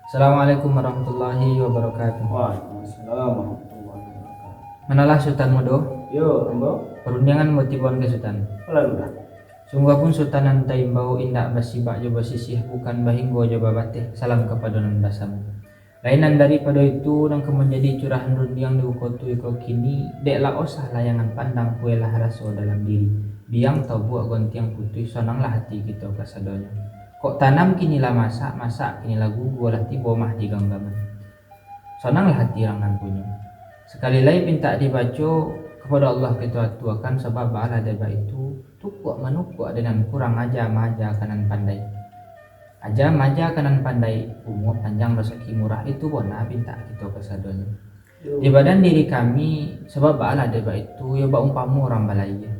Assalamualaikum warahmatullahi wabarakatuh. Waalaikumsalam warahmatullahi wabarakatuh. Manalah Sultan Modo, Yo, Ambo. perundingan motibon ke Sultan. Lalu dah. Sungguh pun Sultan nantai bau indak basibak joba sisih bukan bahinggo joba bateh. Salam kepada non basamu. Lainan daripada itu nang menjadi curahan rundiang di ukotu iko kini deklah osah layangan pandang kuelah raso dalam diri. Biang tau buat gontiang putih sonanglah hati kita kasadonya. Kok tanam kinilah masak kinilah gugu olah tibo mah di genggaman. Sonanglah hati orang nan punya. Sekali lagi minta dibaca kepada Allah kita tuakan sebab bala deba itu tukuk manukuk dengan kurang aja maja kanan pandai. Aja maja kanan pandai umur panjang rezeki murah itu bona minta kita kesadonya. Di badan diri kami sebab bala deba itu ya ba umpamu orang balaya.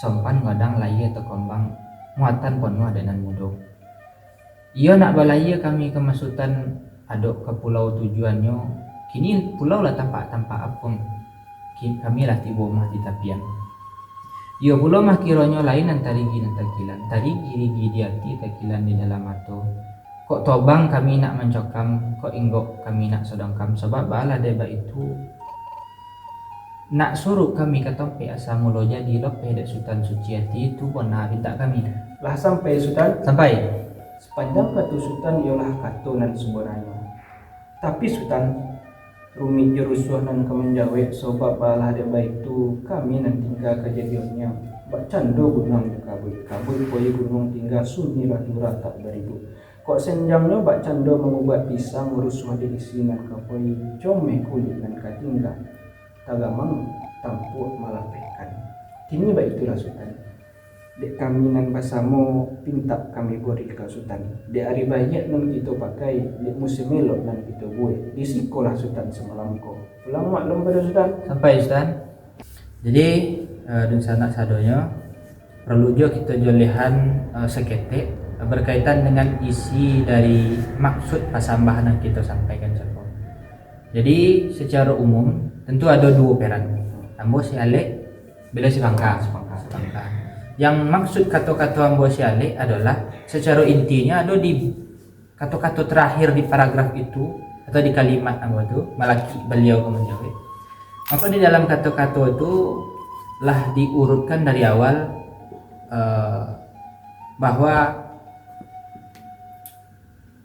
Sompan ngadang laya tekombang muatan ponwa dengan mudo. Ia nak balaya kami kemasutan aduk ke pulau tujuannya. Kini pulau lah tampak apung. Kami lah tiba mah di tapian. Ia pulau mah kironyo lain antari gini takilan. Tadi giri di hati takilan di dalam mata. Kok tobang kami nak mencokam, kok inggok kami nak sodongkam. Sebab bala deba itu nak suruh kami ke tompe asa mulo jadi lope dek Sultan Suciati itu pun nak minta kami. Lah sampai Sultan. Sampai. Sepanjang katu Sultan ialah katu nan sebenarnya. Tapi Sultan rumit jerusuh nan kemenjawe sebab balah deba itu kami nan tinggal kejadiannya. Bak cando gunung di kabui poye gunung tinggal sunyi batura tak beribu. Kok senjangnya bak cando mengubat pisang rusuh di isi nan kapoi come kulit nan katinggal. Tagamang tampuk malapekan. Kini baik itulah Sultan. Dek kami nan basamu pinta kami beri ke Sultan. Dek hari banyak nan kita pakai, dek musim melok nan kita buat. Di sekolah Sultan semalam ko. Pulang maklum pada Sultan. Sampai Sultan. Jadi dan sanak sadonya perlu juga kita jolihan seketik berkaitan dengan isi dari maksud pasambahan yang kita sampaikan Sako. Jadi secara umum tentu ada dua peran. Ambo si Alek bila si Bangka. Yang maksud kata-kata Ambo si Alek adalah secara intinya ada di kata-kata terakhir di paragraf itu atau di kalimat Ambo itu malaki beliau kemenjawe. Maka di dalam kata-kata itu lah diurutkan dari awal bahwa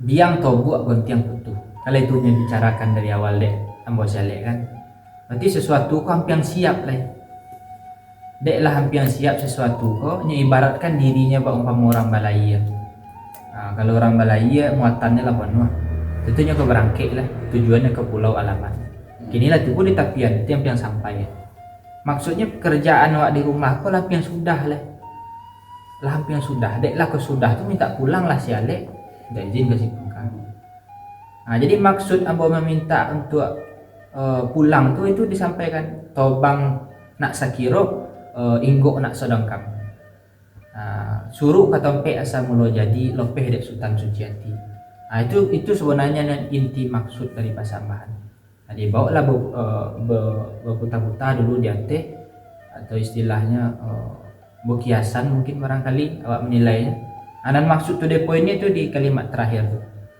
biang tobuak gontiang putuh. Kalau itu yang bicarakan dari awal dek Ambo si Alek kan. Berarti sesuatu kok hampir siap lah. Dek lah hampir siap sesuatu kok ibaratkan dirinya pak umpama orang balaya. Kalau orang balaya muatannya lah penuh. Tentunya ke berangkit lah, tujuannya ke pulau alamat. Kini lah tiba di tapian, itu yang sampai ya. Maksudnya pekerjaan awak di rumah kok lah yang sudah lah. Lah yang sudah, dek lah ke sudah tu minta pulang lah si Alek. Udah izin ke si Pangkang. Jadi maksud Ambo meminta untuk pulang tu itu disampaikan tobang nak sakiro inggok nak sodongkam. Suruh katompe asa mulo jadi lopeh dek Sultan Suciati. Itu sebenarnya inti maksud dari pasambahan. Jadi bawalah berputar-putar dulu di ante atau istilahnya berkiasan mungkin barangkali awak menilainya. Dan maksud tu depo ini tu di kalimat terakhir tu.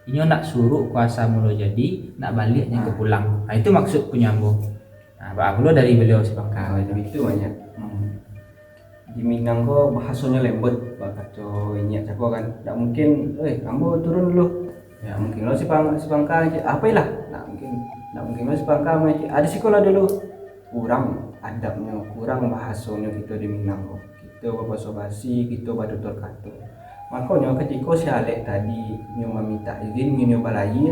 Ini nak suruh kuasa mulo jadi nak baliknya ke pulang. Itu maksud punya Ambo. Pak Ablo dari beliau si Bangka itu banyak. Di Minang ko bahasanya lembut bakato inyak cako kan. Tak mungkin, kamu turun dulu. Ya mungkin lo si Bangka aja. Apa lah? Tak mungkin lo si Bangka aja. Ada sekolah dulu. Kurang adabnya, kurang bahasanya kita di Minang ko. Kita bahasa basi, kita batutur kata. Makanya ketika si Alek tadi nyoba minta izin nyoba balai,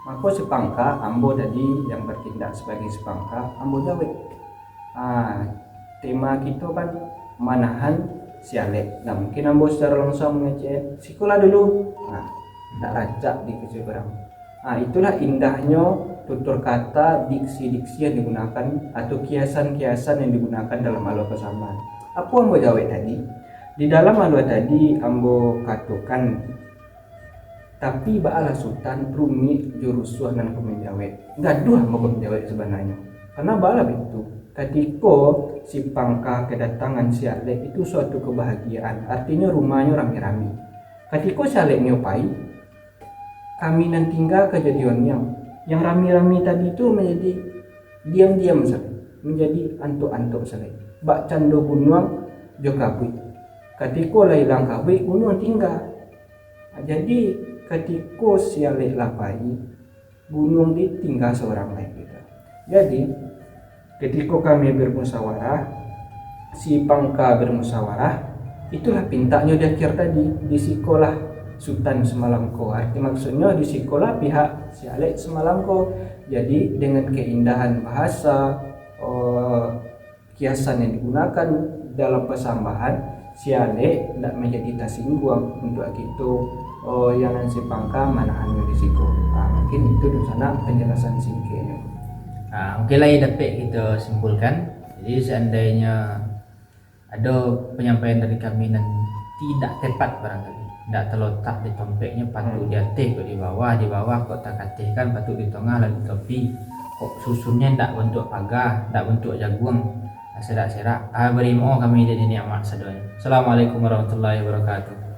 maka si Pangka Ambo tadi yang bertindak sebagai si Pangka Ambo jawab. Tema kita kan manahan si Alek. Nah mungkin Ambo secara langsung mengecek sekolah dulu. Tak racak di keseberang. Itulah indahnya tutur kata, diksi-diksi yang digunakan atau kiasan-kiasan yang digunakan dalam alur kesamaan. Apa Ambo jawab tadi? Di dalam alur tadi Ambo katakan tapi ba'ala Sultan rumit jurusuh dan kemenjawe. Gaduh Ambo kemenjawe sebenarnya. Karena ba'ala itu ketika si Pangka kedatangan si Alek itu suatu kebahagiaan. Artinya rumahnya rame-rame. Ketika si Alek nyopai kami nan tinggal kejadiannya yang rami-rami tadi itu menjadi diam-diam saja, menjadi antuk-antuk saja. Bak cando gunung jo kabui. Ketika hilang kabui gunung tinggal. Jadi ketika sialek lapai gunung ditinggal seorang lagi kita. Jadi ketika kami bermusyawarah, si Pangka bermusyawarah, itulah pintanya di akhir tadi di sekolah Sultan semalam ko. Arti maksudnya di sekolah pihak sialek semalam ko. Jadi dengan keindahan bahasa, kiasan yang digunakan dalam persambahan, sialek tidak menjadi tersinggung untuk itu. Yang si Pangka manahannya risiko. Mungkin itu di sana penjelasan singkatnya. Oke lah ya, dapat kita simpulkan. Jadi seandainya ada penyampaian dari kami yang tidak tepat barangkali, tidak terletak di tompeknya, patut di atas kok di bawah kok tak katihkan, patut di tengah lalu topi, kok susunnya tidak bentuk pagar, tidak bentuk jagung, serak-serak. Beri mohon kami dari ni'mat sadaya. Assalamualaikum warahmatullahi wabarakatuh.